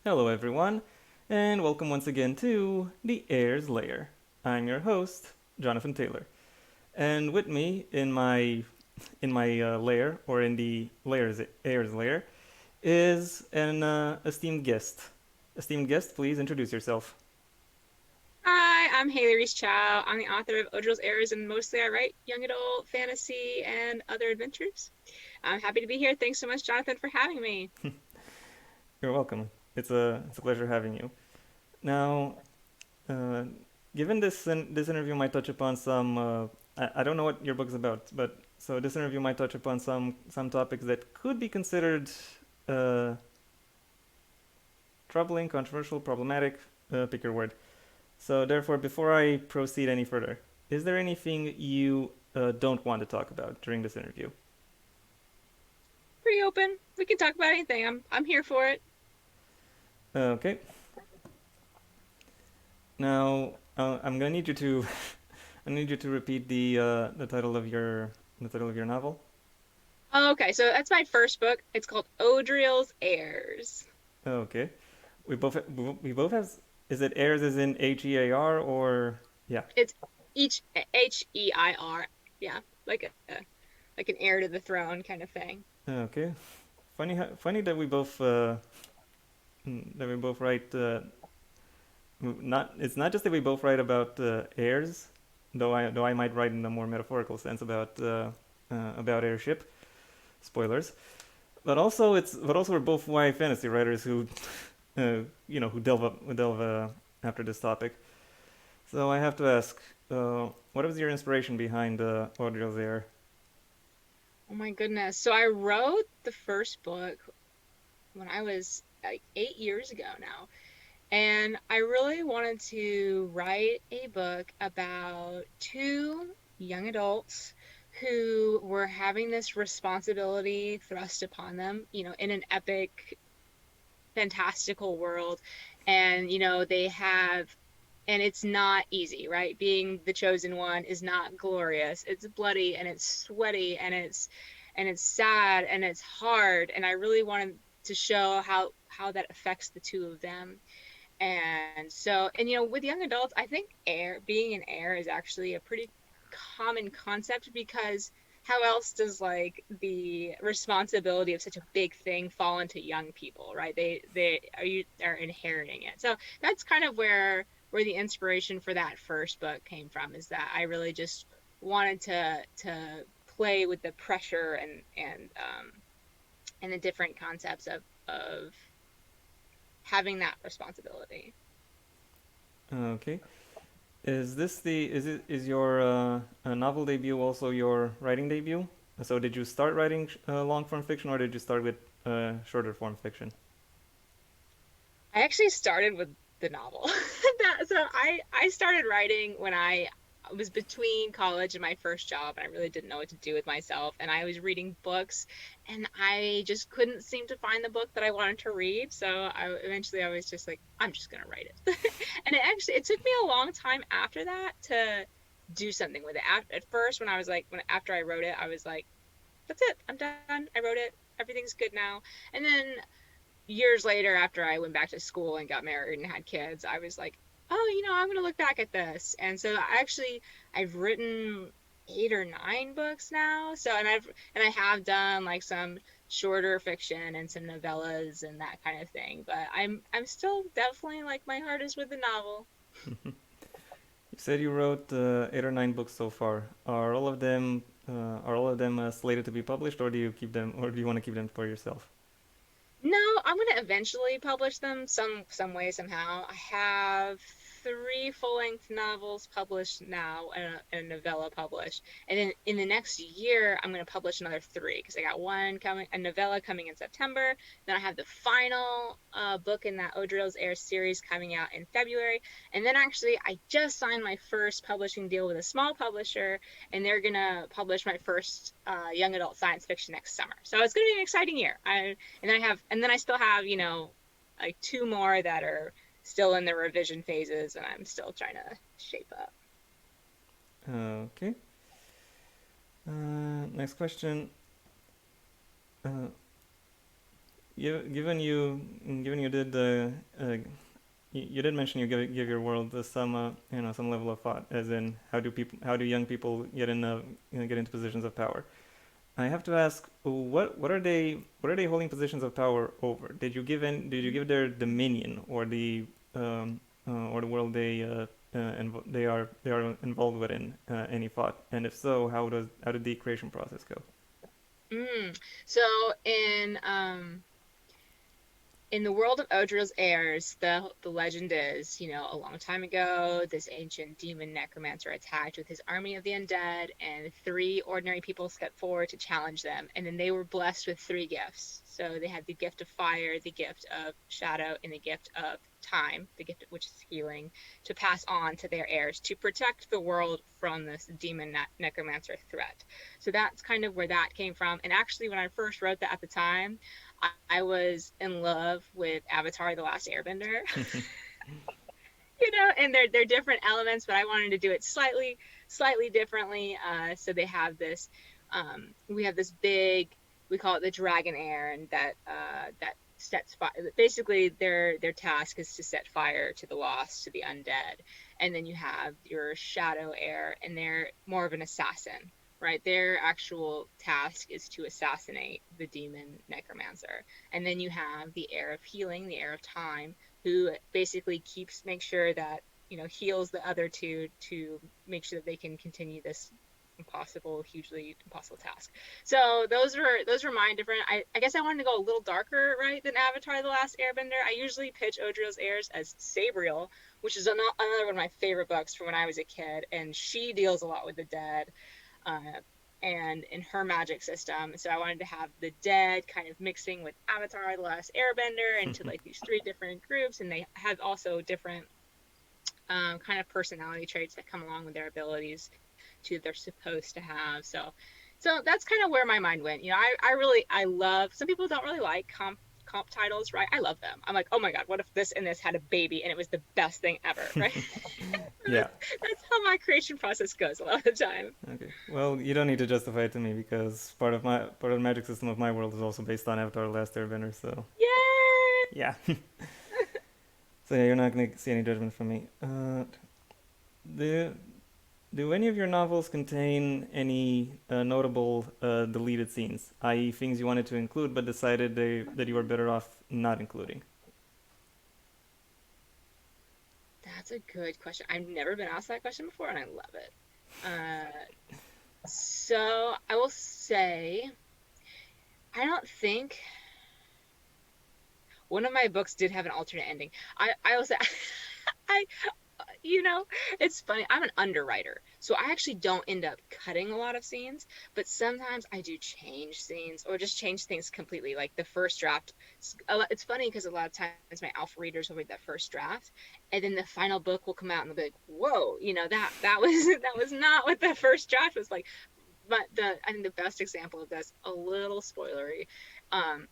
Hello, everyone, and welcome once again to the Heir's Lair. I'm your host, Jonathan Taylor, and with me in my lair, or in the Heir's Lair, is an esteemed guest. Esteemed guest, please introduce yourself. Hi, I'm Hayley Reese Chow. I'm the author of Odril's Heirs, and mostly I write young adult fantasy and other adventures. I'm happy to be here. Thanks so much, Jonathan, for having me. You're welcome. It's a pleasure having you. Now, uh, given this interview might touch upon some I don't know what your book is about, but so this interview might touch upon some topics that could be considered uh, troubling, controversial, problematic, pick your word. So, therefore, before I proceed any further, is there anything you don't want to talk about during this interview? Pretty open. We can talk about anything. I'm here for it. Okay. Now, I'm gonna need you to I need you to repeat the title of your novel. Okay, so that's my first book. It's called Odril's Heirs. Okay. We both have. Is it heirs as in Heir or yeah? It's each Heir. Yeah, like an heir to the throne kind of thing. Okay. Funny that we both write not it's not just that we both write about heirs, though I might write in a more metaphorical sense about heirship. Spoilers. But also we're both YA fantasy writers who who delve after this topic. So I have to ask, what was your inspiration behind Audrey's Heir? Oh my goodness. So I wrote the first book when I was like 8 years ago now. And I really wanted to write a book about two young adults who were having this responsibility thrust upon them, in an epic, fantastical world. And, they have, and it's not easy, right? Being the chosen one is not glorious. It's bloody and it's sweaty and it's sad and it's hard. And I really wanted to show how that affects the two of them. And so, and with young adults, I think being an heir is actually a pretty common concept because how else does like the responsibility of such a big thing fall into young people, right? They are inheriting it. So that's kind of where the inspiration for that first book came from, is that I really just wanted to play with the pressure and the different concepts of having that responsibility. Okay, is your novel debut also your writing debut? So did you start writing long form fiction, or did you start with shorter form fiction? I actually started with the novel. So I started writing when I was between college and my first job, and I really didn't know what to do with myself. And I was reading books, and I just couldn't seem to find the book that I wanted to read. So I was just like, I'm just gonna write it. And it took me a long time after that to do something with it. At first, when I was like, when after I wrote it, I was like, that's it, I'm done. I wrote it. Everything's good now. And then years later, after I went back to school and got married and had kids, I was like, oh, I'm going to look back at this. And so I've written 8 or 9 books now. So, and I have done like some shorter fiction and some novellas and that kind of thing. But I'm still definitely like my heart is with the novel. You said you wrote 8 or 9 books so far. Are all of them slated to be published, or do you keep them, or do you want to keep them for yourself? No, I'm gonna eventually publish them some way somehow. I have 3 full-length novels published now and a novella published, and then in the next year I'm gonna publish another three because I got a novella coming in September. Then I have the final book in that Odril's Air series coming out in February, and then actually I just signed my first publishing deal with a small publisher, and they're gonna publish my first young adult science fiction next summer. So it's gonna be an exciting year. And then I still have, like 2 more that are still in the revision phases and I'm still trying to shape up. Okay. Next question. Uh, given you did you did mention you give your world some some level of thought, as in how do young people get into positions of power. I have to ask, what are they holding positions of power over? Did you give their dominion or the world they are involved within any thought? And if so, how did the creation process go? Mm. So in the world of Odril's heirs, the legend is, a long time ago, this ancient demon necromancer attacked with his army of the undead, and three ordinary people stepped forward to challenge them. And then they were blessed with three gifts. So they had the gift of fire, the gift of shadow, and the gift of time, the gift which is healing, to pass on to their heirs to protect the world from this demon necromancer threat. So that's kind of where that came from. And actually, when I first wrote that at the time, I was in love with Avatar: The Last Airbender, and they're different elements, but I wanted to do it slightly differently. So they have this, we have this big, we call it the Dragon Air, and that sets fire. Basically, their task is to set fire to the lost, to the undead, and then you have your Shadow Air, and they're more of an assassin. Right, their actual task is to assassinate the demon necromancer. And then you have the Heir of Healing, the Heir of Time, who basically makes sure that heals the other two to make sure that they can continue this hugely impossible task. So those were mine different. I guess I wanted to go a little darker, right, than Avatar: The Last Airbender. I usually pitch Odril's heirs as Sabriel, which is another one of my favorite books from when I was a kid, and she deals a lot with the dead, uh, and in her magic system. So I wanted to have the dead kind of mixing with Avatar: The Last Airbender into like these three different groups, and they have also different kind of personality traits that come along with their abilities to they're supposed to have. So that's kind of where my mind went. I love. Some people don't really like comp titles, right? I love them. I'm like, oh my god, what if this and this had a baby and it was the best thing ever, right? Yeah. That's how my creation process goes a lot of the time. Okay. Well, you don't need to justify it to me because part of the magic system of my world is also based on Avatar: The Last Airbender. So Yay! yeah. So yeah, you're not gonna see any judgment from me. Do do any of your novels contain any notable deleted scenes, i.e., things you wanted to include but decided that you were better off not including? That's a good question. I've never been asked that question before, and I love it. So I will say, I don't think one of my books did have an alternate ending. I will say, I you know, it's funny. I'm an underwriter, so I actually don't end up cutting a lot of scenes, but sometimes I do change scenes or just change things completely. Like the first draft, it's funny because a lot of times my alpha readers will read that first draft, and then the final book will come out and they'll be like, "Whoa, that was that was not what the first draft was like." But I think the best example of this, a little spoilery,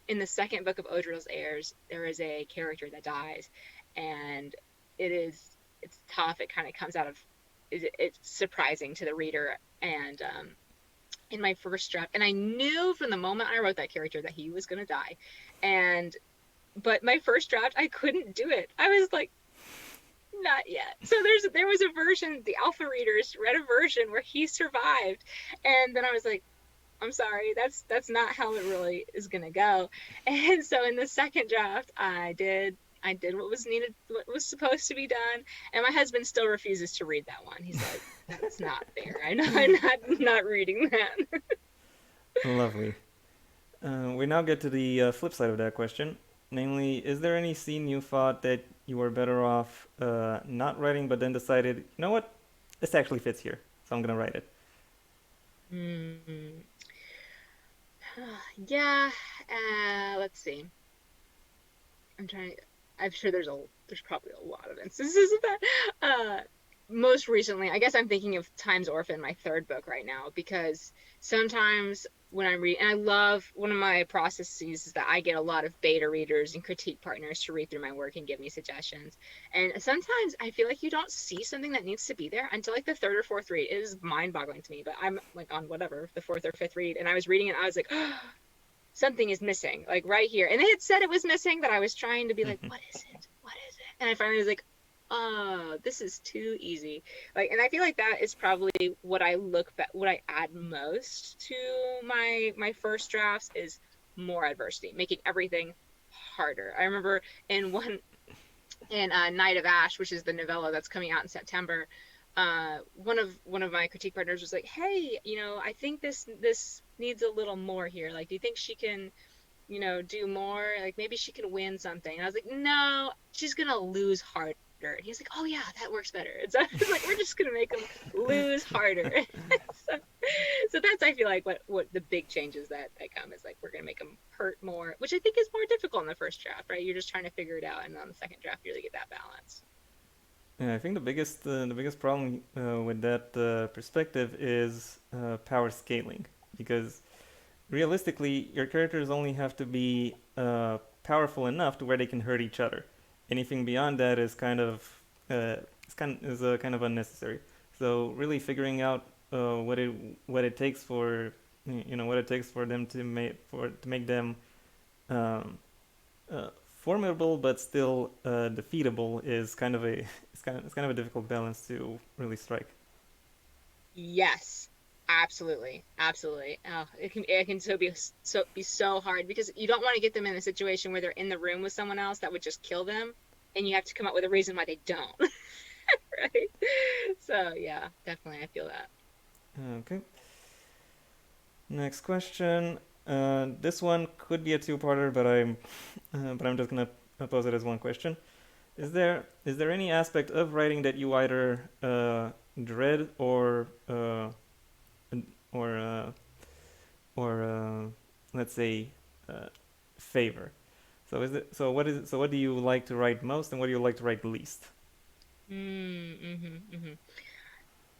in the second book of Odril's Heirs, there is a character that dies, and it is it's tough. It kind of comes out of it's surprising to the reader. And in my first draft, and I knew from the moment I wrote that character that he was going to die, and but my first draft I couldn't do it. I was like, not yet. So there was a version, the alpha readers read a version where he survived, and then I was like, I'm sorry, that's not how it really is gonna go. And so in the second draft, I did what was needed, what was supposed to be done, and my husband still refuses to read that one. He's like, "That's not fair. I know I'm not reading that." Lovely. We now get to the flip side of that question. Namely, is there any scene you thought that you were better off not writing, but then decided, you know what, this actually fits here, so I'm gonna write it? Hmm. Yeah. Let's see. I'm trying. I'm sure there's probably a lot of instances of that. Most recently, I guess I'm thinking of Time's Orphan, my third book right now, because sometimes when I read, and I love one of my processes is that I get a lot of beta readers and critique partners to read through my work and give me suggestions. And sometimes I feel like you don't see something that needs to be there until like the third or fourth read. It is mind boggling to me, but I'm like on whatever, the fourth or fifth read, and I was reading it, I was like, something is missing, like right here. And they had said it was missing, but I was trying to be like, what is it? What is it? And I finally was like, oh, this is too easy. Like, and I feel like that is probably what I look back, what I add most to my first drafts is more adversity, making everything harder. I remember in one in Night of Ash, which is the novella that's coming out in September, one of my critique partners was like, "Hey, I think this needs a little more here. Like, do you think she can, do more? Like, maybe she can win something?" And I was like, "No, she's gonna lose harder." And he's like, "Oh yeah, that works better." And so I was like, "We're just gonna make them lose harder." so, so that's I feel like what the big changes that come is like we're gonna make them hurt more, which I think is more difficult in the first draft, right? You're just trying to figure it out, and on the second draft you really get that balance. Yeah, I think the biggest problem with that perspective is power scaling, because realistically, your characters only have to be powerful enough to where they can hurt each other. Anything beyond that is kind of unnecessary. So really figuring out what it takes for what it takes for them to make them um, formidable but still defeatable is kind of a it's kind of a difficult balance to really strike. Yes, absolutely, absolutely. Oh, it can so hard because you don't want to get them in a situation where they're in the room with someone else that would just kill them, and you have to come up with a reason why they don't, right? So yeah, definitely, I feel that. Okay. Next question. This one could be a two-parter, but I'm just gonna pose it as one question. Is there any aspect of writing that you either dread or or let's say uh, favor? So what do you like to write most, and what do you like to write least? Mm-hmm.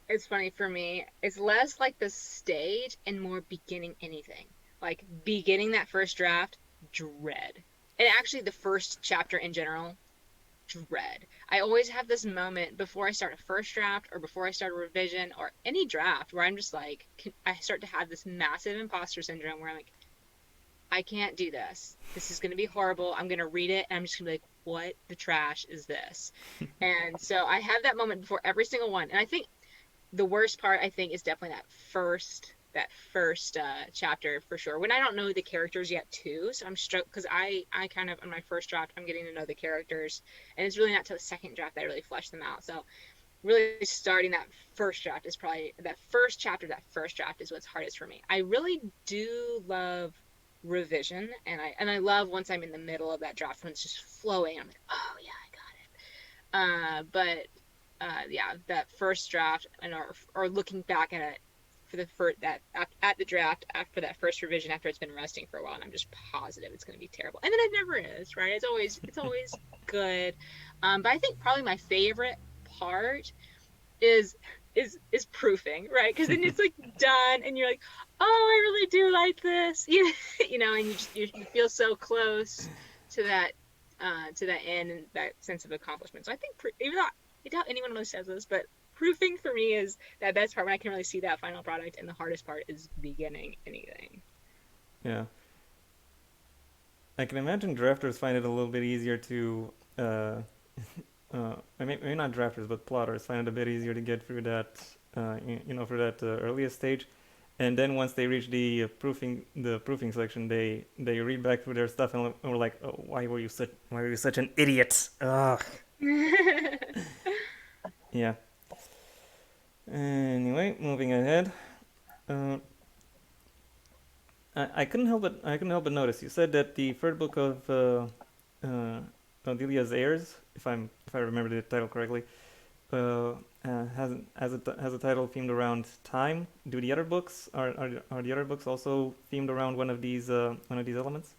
It's funny for me. It's less like the stage and more beginning anything. Like beginning that first draft, dread. And actually the first chapter in general, dread. I always have this moment before I start a first draft or before I start a revision or any draft where I'm just like, I start to have this massive imposter syndrome where I'm like, I can't do this. This is going to be horrible. I'm going to read it and I'm just going to be like, what the trash is this? And so I have that moment before every single one. And I think the worst part I think is definitely that first chapter for sure. When I don't know the characters yet too, so I'm struck because I kind of on my first draft I'm getting to know the characters, and it's really not till the second draft that I really flesh them out. So really starting that first draft is probably that first chapter. That first draft is what's hardest for me. I really do love revision, and I love once I'm in the middle of that draft when it's just flowing. I'm like, oh yeah, but yeah, that first draft and or looking back at it for the first that at the draft after that first revision after it's been resting for a while, and I'm just positive it's going to be terrible, and then it never is, right? It's always good. But I think probably my favorite part is is proofing, right? Because then it's like done, and you're like, oh, I really do like this, and you feel so close to that end and that sense of accomplishment. So I think even though I doubt anyone really says this, but proofing for me is that best part when I can really see that final product, and the hardest part is beginning anything. Yeah, I can imagine drafters find it a little bit easier to maybe not drafters, but plotters find it a bit easier to get through that, for that earliest stage. And then once they reach the proofing section, they read back through their stuff and we're like, oh, why were you such an idiot? Ugh. Yeah. Anyway, moving ahead. Uh, I couldn't help but notice you said that the third book of Delia's Heirs, if I remember the title correctly, uh, has a title themed around time. Do the other books are the other books also themed around one of these elements?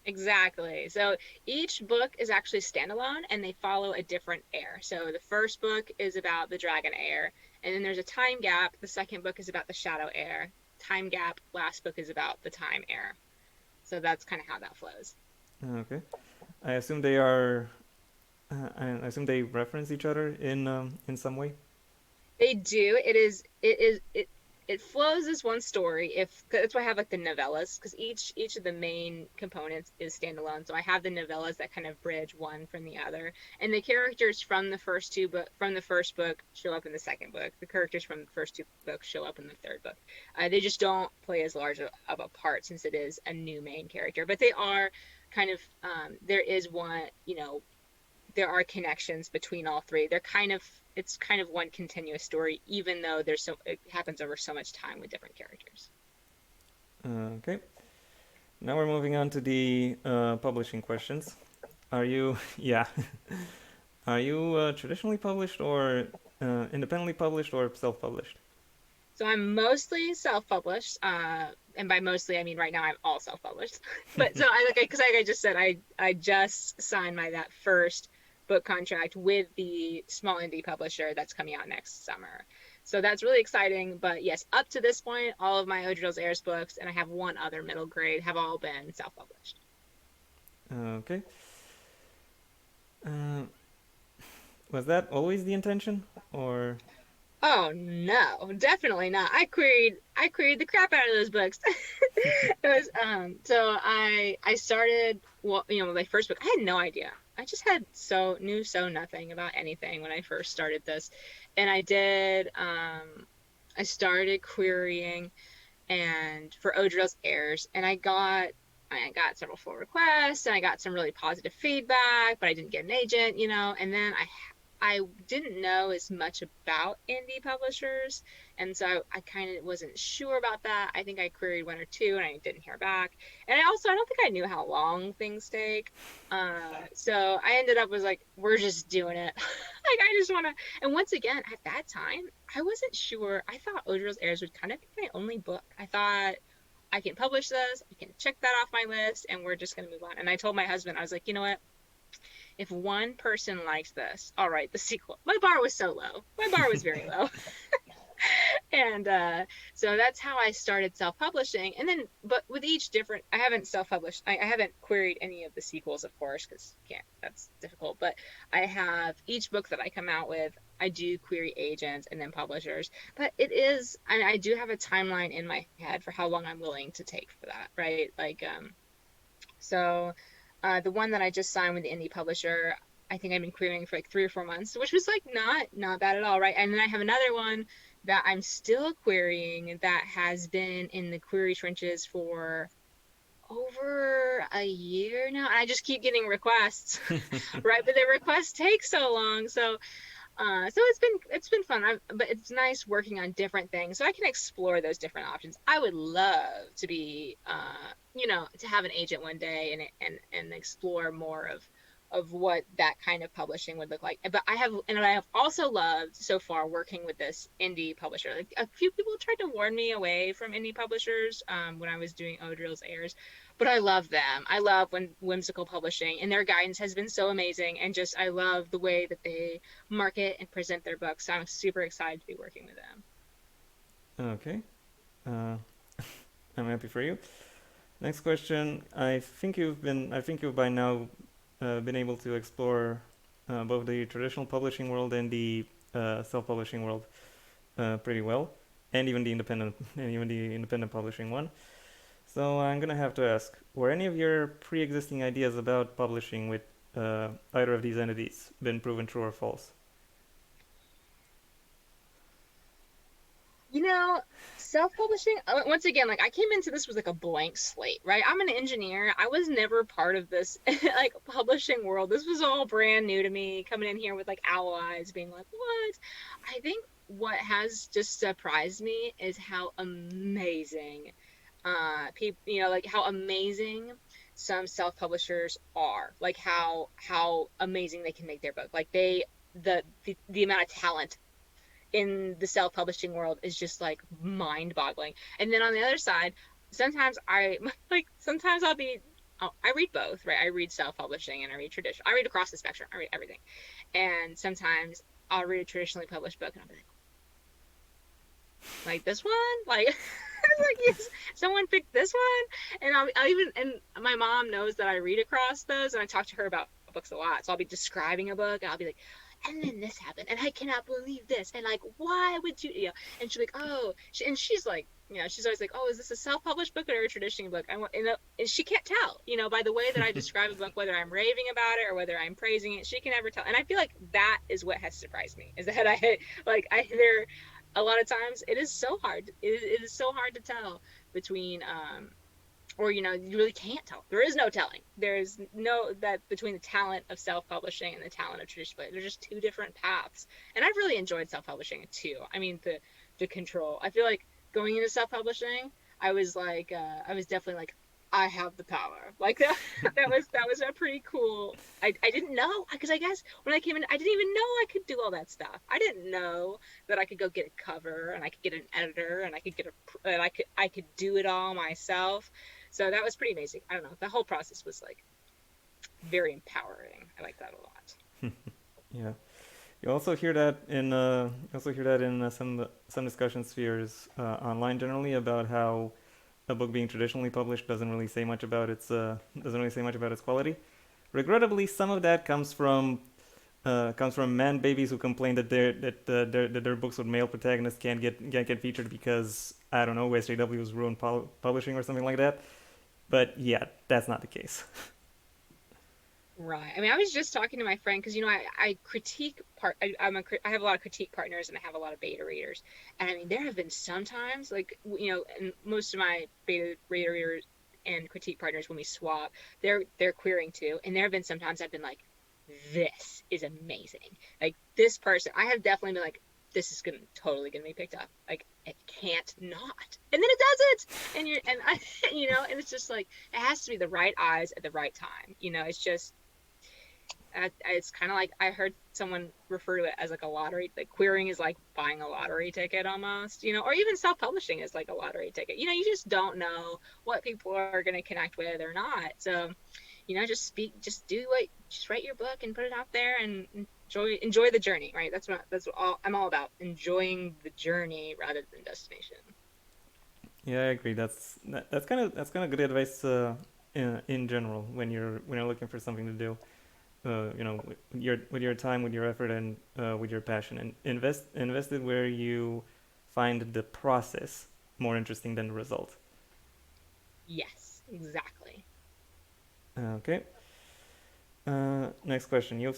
Exactly. So each book is actually standalone and they follow a different heir. So the first book is about the dragon heir, and then there's a time gap. The second book is about the shadow heir. Time gap, last book is about the time heir. So that's kind of how that flows. Okay. I assume they are. I assume they reference each other in some way. They do. It is. It is. It. it flows as one story. If that's why I have like the novellas, because each of the main components is standalone. So I have the novellas that kind of bridge one from the other, and the characters from the first book show up in the second book. The characters from the first two books show up in the third book. They just don't play as large of a part since it is a new main character, but they are kind of there is one, there are connections between all three. They're kind of it's kind of one continuous story, even though it happens over so much time with different characters. Okay. Now we're moving on to the publishing questions. Are you, yeah, are you traditionally published or independently published or self-published? So I'm mostly self-published, and by mostly I mean right now I'm all self-published. But so like I just said, I just signed my that first book contract with the small indie publisher that's coming out next summer. So that's really exciting. But yes, up to this point, all of my Odril's Heirs books, and I have one other middle grade, have all been self-published. Okay. Uh, was that always the intention, or? Oh no, definitely not. I queried the crap out of those books. It was so I started, well, my first book. I had no idea. I just had knew so nothing about anything when I first started this. And I started querying and for Odril's Heirs, and I got several full requests, and I got some really positive feedback, but I didn't get an agent, and then I didn't know as much about indie publishers, and so I kind of wasn't sure about that. I think I queried one or two, and I didn't hear back. And I don't think I knew how long things take. So I ended up was like, we're just doing it. Like I just want to. And once again, at that time, I wasn't sure. I thought Odril's Heirs would kind of be my only book. I thought I can publish this, I can check that off my list, and we're just going to move on. And I told my husband, I was like, you know what? If one person likes this, I'll write the sequel. My bar was so low. My bar was very low. And so that's how I started self-publishing. And then, but with each different, I haven't self-published. I haven't queried any of the sequels, of course, because can't. That's difficult. But I have each book that I come out with. I do query agents and then publishers. But I do have a timeline in my head for how long I'm willing to take for that, right? Like, so the one that I just signed with the indie publisher, I think I've been querying for like 3 or 4 months, which was like not bad at all, right? And then I have another one that I'm still querying that has been in the query trenches for over a year now. And I just keep getting requests, right? But the requests take so long. So it's been fun. But it's nice working on different things, so I can explore those different options. I would love to be, to have an agent one day and explore more of what that kind of publishing would look like. But I have also loved so far working with this indie publisher. Like a few people tried to warn me away from indie publishers when I was doing Odril's Heirs, but I love them. I love when whimsical publishing, and their guidance has been so amazing. And just I love the way that they market and present their books. So I'm super excited to be working with them. Okay. Uh, I'm happy for you. Next question. I think you've by now been able to explore both the traditional publishing world and the self-publishing world pretty well, and even the independent publishing one. So I'm gonna have to ask: were any of your pre-existing ideas about publishing with either of these entities been proven true or false? You know, self-publishing, once again, like I came into this with like a blank slate, right? I'm an engineer. I was never part of this like publishing world. This was all brand new to me, coming in here with like owl eyes, being like, what? I think what has just surprised me is how amazing people, like how amazing some self-publishers are. Like how amazing they can make their book. Like the amount of talent in the self-publishing world is just like mind-boggling. And then on the other side, sometimes sometimes I read both, right? I read self-publishing and I read traditional. I read across the spectrum. I read everything. And sometimes I'll read a traditionally published book and I'll be like this one, like like yes, someone picked this one. And I'll even, and my mom knows that I read across those, and I talk to her about books a lot. So I'll be describing a book and I'll be like, and then this happened, and I cannot believe this, and like, why would you, and she's like, oh, and she's like, she's always like, oh, is this a self-published book or a traditional book? And she can't tell, by the way that I describe a book, whether I'm raving about it or whether I'm praising it. She can never tell, and I feel like that is what has surprised me, is that there a lot of times it is so hard. It is so hard to tell between or you really can't tell. There is no telling. There's no that between the talent of self-publishing and the talent of traditional. They're just two different paths. And I've really enjoyed self-publishing too. I mean, the control. I feel like going into self-publishing, I was definitely like, I have the power. Like that. That was a pretty cool. I didn't know, because I guess when I came in, I didn't even know I could do all that stuff. I didn't know that I could go get a cover and I could get an editor and I could get and I could do it all myself. So that was pretty amazing. I don't know. The whole process was like very empowering. I like that a lot. Yeah. You also hear that in some discussion spheres online generally about how a book being traditionally published doesn't really say much about its quality. Regrettably, some of that comes from man babies who complain that their books with male protagonists can't get featured because I don't know, SJW was ruined publishing or something like that. But yeah, that's not the case. Right. I mean, I was just talking to my friend because I critique I have a lot of critique partners and I have a lot of beta readers, and I mean there have been some times like and most of my beta readers and critique partners, when we swap, they're querying too, and there have been sometimes I've been like, this is amazing. Like this person, I have definitely been like, this is totally gonna be picked up. Like it can't not, and then it does it, and you're and I and it's just like it has to be the right eyes at the right time. It's just it's kind of like I heard someone refer to it as like a lottery. Like querying is like buying a lottery ticket almost, or even self-publishing is like a lottery ticket. You just don't know what people are going to connect with or not. So, just write your book and put it out there and enjoy the journey, right? That's what I'm all about, enjoying the journey rather than destination. Yeah, I agree. That's kind of good advice in general when you're looking for something to do. With your time, with your effort, and with your passion, and invest it where you find the process more interesting than the result. Yes, exactly. Okay. Next question. You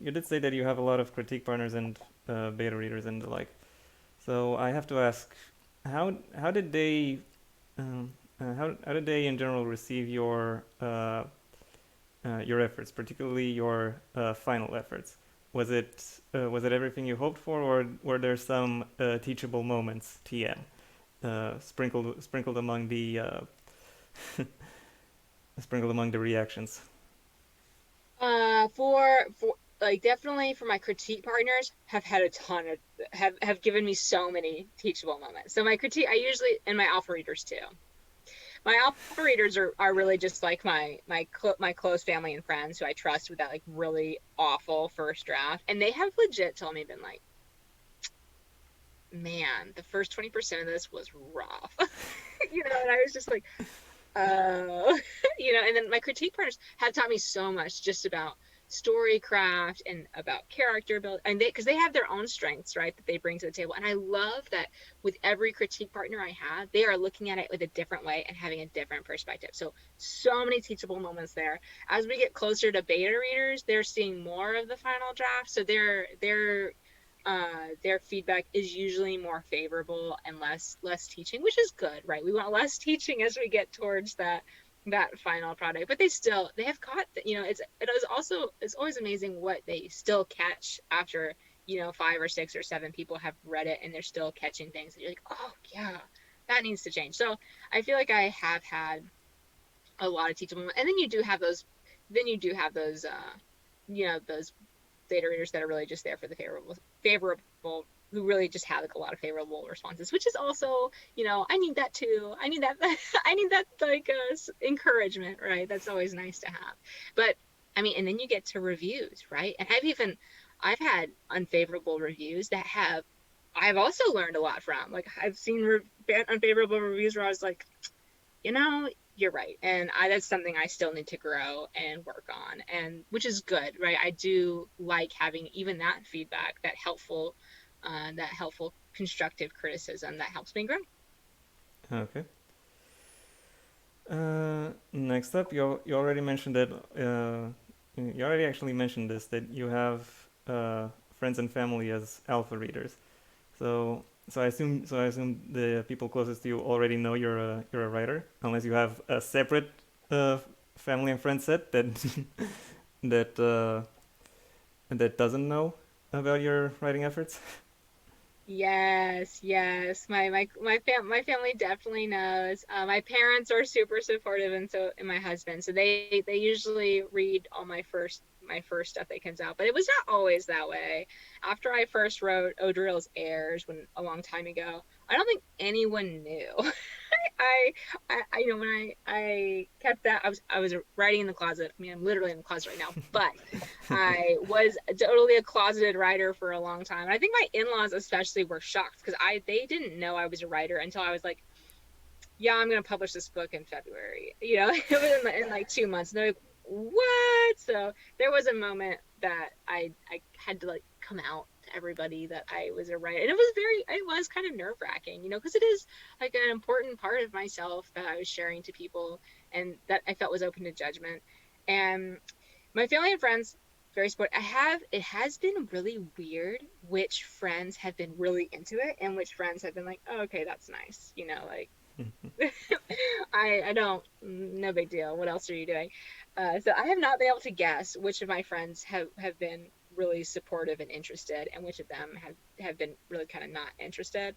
did say that you have a lot of critique partners and beta readers and the like. So I have to ask, how did they how did they in general receive your efforts, particularly your final efforts? Was it everything you hoped for, or were there some teachable moments (TM) sprinkled among the sprinkled among the reactions? For like definitely for my critique partners have had a ton of have given me so many teachable moments. So my critique, I usually, and my alpha readers too. My alpha readers are really just like my close family and friends who I trust with that like really awful first draft, and they have legit told me, been like, man, the first 20% of this was rough. And I was just like, oh, and then my critique partners have taught me so much just about story craft and about character build, and because they have their own strengths, right, that they bring to the table. And I love that with every critique partner I have, they are looking at it with a different way and having a different perspective. So many teachable moments there. As we get closer to beta readers, they're seeing more of the final draft, so their feedback is usually more favorable and less teaching, which is good, right? We want less teaching as we get towards that final product, but they have caught it's always amazing what they still catch after 5 or 6 or 7 people have read it, and they're still catching things that you're like, oh yeah, that needs to change. So I feel like I have had a lot of teachable, and then you do have those data readers that are really just there for the favorable, who really just have like a lot of favorable responses, which is also, I need that too. I need that. I need that like encouragement, right? That's always nice to have. But I mean, and then you get to reviews, right? And I've had unfavorable reviews that I've also learned a lot from. Like I've seen unfavorable reviews where I was like, you know, you're right, and that's something I still need to grow and work on, and which is good, right? I do like having even that feedback, that helpful constructive criticism that helps me grow. Okay. Next up, you already mentioned that you already actually mentioned this, that you have friends and family as alpha readers. So I assume the people closest to you already know you're a writer, unless you have a separate uh, family and friend set that that that doesn't know about your writing efforts. Yes, yes. My family definitely knows. My parents are super supportive, and my husband. So they usually read all my first stuff that comes out. But it was not always that way. After I first wrote Odril's Heirs when a long time ago, I don't think anyone knew. I, when I kept that, I was writing in the closet. I mean, I'm literally in the closet right now, but I was totally a closeted writer for a long time. And I think my in-laws especially were shocked because they didn't know I was a writer until I was like, yeah, I'm gonna publish this book in February. In like 2 months. And they're like, what? So there was a moment that I had to like come out to everybody that I was a writer, and it was kind of nerve-wracking, because it is like an important part of myself that I was sharing to people, and that I felt was open to judgment. And my family and friends, very supportive. It has been really weird which friends have been really into it and which friends have been like, oh, okay, that's nice, like I don't, no big deal. What else are you doing? So I have not been able to guess which of my friends have been really supportive and interested, and which of them have been really kind of not interested.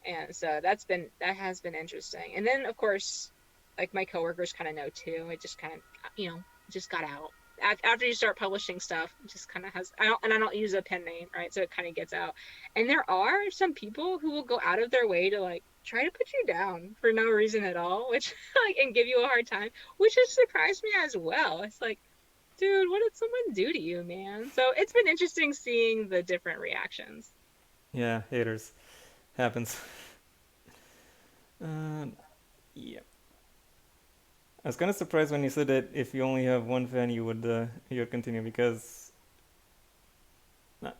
And so that has been interesting. And then of course, like my coworkers kind of know too. It just kind of, just got out. After you start publishing stuff, it just kind of has. I don't use a pen name, right? So it kind of gets out. And there are some people who will go out of their way to like try to put you down for no reason at all, which like and give you a hard time, which has surprised me as well. It's like, dude, what did someone do to you, man? So it's been interesting seeing the different reactions. Yeah, haters happens. Uh, yeah, I was kind of surprised when you said that if you only have one fan, you would continue because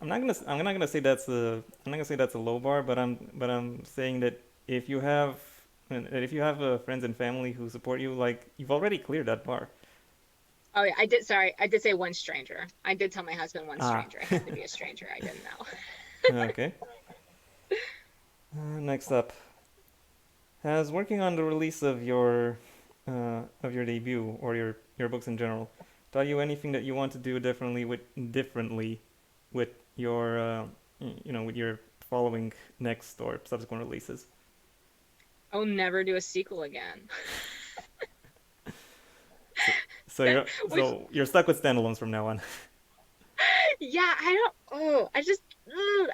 I'm not gonna say that's a low bar, but I'm saying that if you have if you have friends and family who support you, like you've already cleared that bar. Oh yeah, I did. Sorry, I did say one stranger. I did tell my husband one Ah, stranger. It had to be a stranger. I didn't know. okay. Next up, has working on the release of your debut or your books in general taught you anything that you want to do differently with your with your following next or subsequent releases? I'll never do a sequel again. So so you're Which, so you're stuck with standalones from now on. yeah, I don't. Oh, I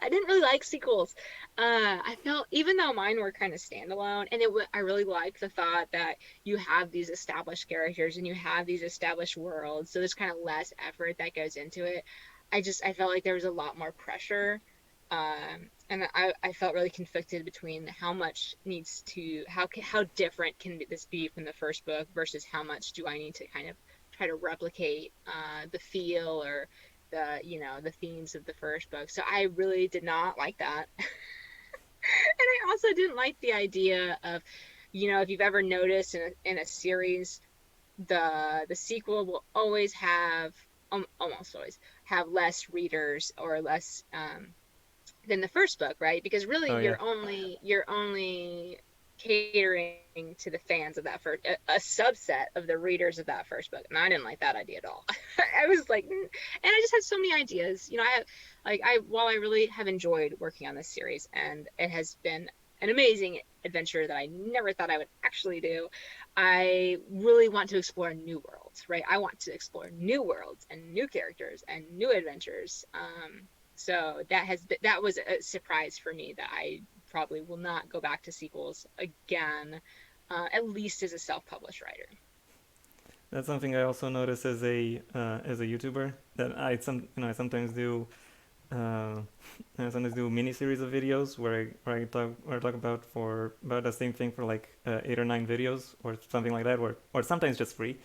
didn't really like sequels. I felt even though mine were kind of standalone, and I really like the thought that you have these established characters and you have these established worlds, so there's kind of less effort that goes into it. I felt like there was a lot more pressure. And I felt really conflicted between how much needs to how different can this be from the first book versus how much do I need to kind of try to replicate the feel or the themes of the first book. So I really did not like that. And I also didn't like the idea of, if you've ever noticed in a series, the sequel will always have, almost always have less readers or less than the first book, right? Because really Oh yeah. you're only catering to the fans of that first a subset of the readers of that first book, and I didn't like that idea at all. I was like, and I just had so many ideas. I have like I while I really have enjoyed working on this series, and it has been an amazing adventure that I never thought I would actually do. I really want to explore new worlds, right? I want to explore new worlds and new characters and new adventures. So that was a surprise for me that I probably will not go back to sequels again, at least as a self-published writer. That's something I also notice as a YouTuber that I sometimes do Uh, I sometimes do mini series of videos where I talk about the same thing for like 8 or 9 videos or something like that, or sometimes just free.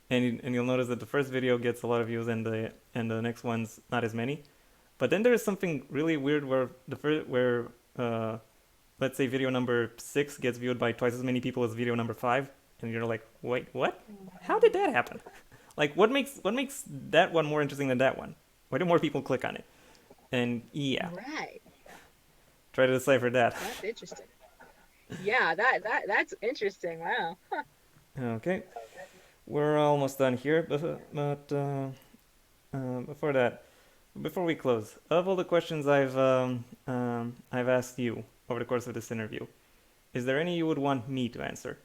And you'll notice that the first video gets a lot of views and the next one's not as many. But then there is something really weird where uh, let's say video number 6 gets viewed by twice as many people as video number 5, and you're like, wait, what? How did that happen? Like, what makes that one more interesting than that one? Why do more people click on it? And yeah, Right. try to decipher that. That's interesting. Yeah, that's interesting. Wow. Okay, we're almost done here, before that, before we close, of all the questions I've asked you over the course of this interview, is there any you would want me to answer?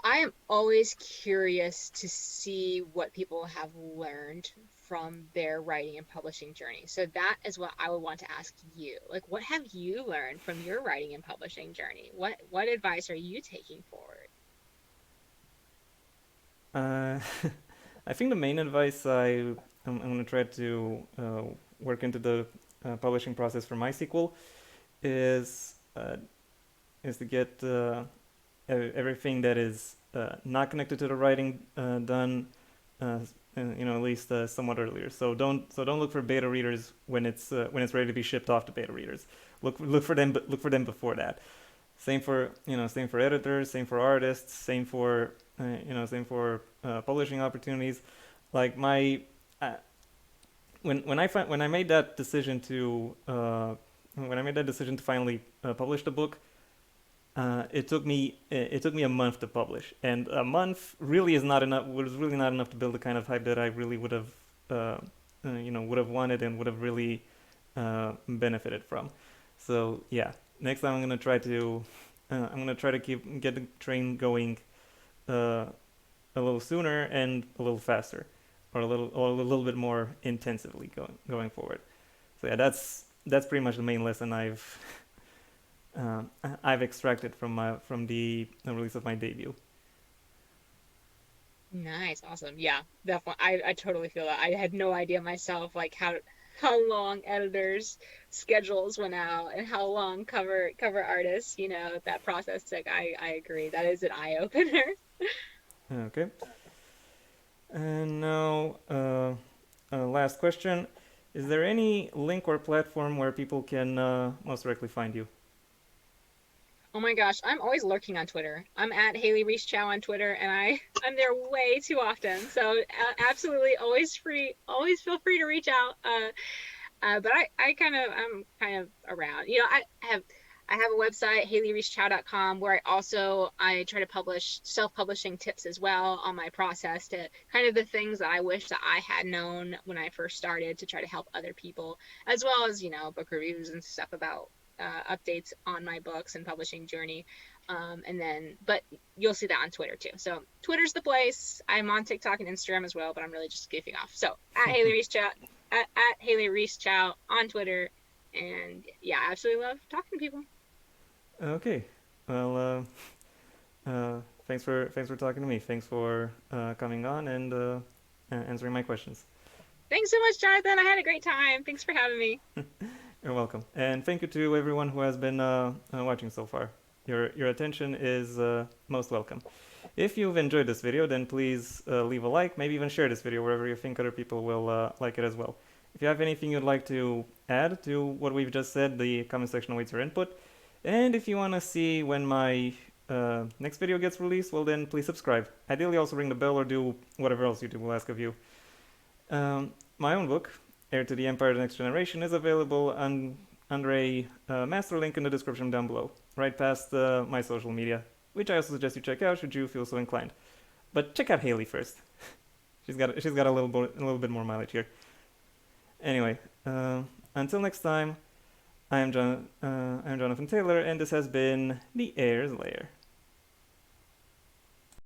I am always curious to see what people have learned from their writing and publishing journey. So that is what I would want to ask you. Like, what have you learned from your writing and publishing journey? What advice are you taking forward? Uh, I think the main advice I'm going to try to work into the publishing process for my sequel is is to get everything that is not connected to the writing done, at least somewhat earlier. So don't look for beta readers when it's ready to be shipped off to beta readers. Look for them before that. Same for editors, same for artists, same for publishing opportunities. Like my uh, when I made that decision to finally publish the book, it took me a month to publish, and a month really is not enough. Was really not enough to build the kind of hype that I really would have wanted and would have really benefited from. So yeah, next time I'm gonna try to get the train going uh, a little sooner and a little faster, or a little bit more intensively going forward. So yeah, that's pretty much the main lesson I've extracted from the release of my debut. Nice, awesome. Yeah, definitely. I totally feel that. I had no idea myself, like how long editors' schedules went out and how long cover artists, that process took. I agree. That is an eye opener. Okay, and now last question: is there any link or platform where people can most directly find you? Oh my gosh, I'm always lurking on Twitter. I'm at Hayley Reese Chow on Twitter, and I'm there way too often. So absolutely, always free. Always feel free to reach out. But I'm kind of around. I have a website, HayleyReeseChow.com, where I try to publish self-publishing tips as well on my process, to kind of the things that I wish that I had known when I first started, to try to help other people, as well as book reviews and stuff about updates on my books and publishing journey. But you'll see that on Twitter too. So Twitter's the place. I'm on TikTok and Instagram as well, but I'm really just goofing off. So at Hayley Reese Chow, at Hayley Reese Chow on Twitter, and yeah, I absolutely love talking to people. Okay, well, thanks for talking to me. Thanks for coming on and answering my questions. Thanks so much, Jonathan. I had a great time. Thanks for having me. You're welcome, and thank you to everyone who has been watching so far. Your attention is most welcome. If you've enjoyed this video, then please leave a like, maybe even share this video wherever you think other people will like it as well. If you have anything you'd like to add to what we've just said, the comment section awaits your input. And if you want to see when my next video gets released, well then please subscribe. Ideally also ring the bell or do whatever else YouTube will ask of you. My own book, Heir to the Empire: The Next Generation, is available under a master link in the description down below, right past my social media, which I also suggest you check out should you feel so inclined. But check out Hayley first. she's got a little bit more mileage here. Anyway, until next time, I am Jonathan Taylor, and this has been the Heir's Lair.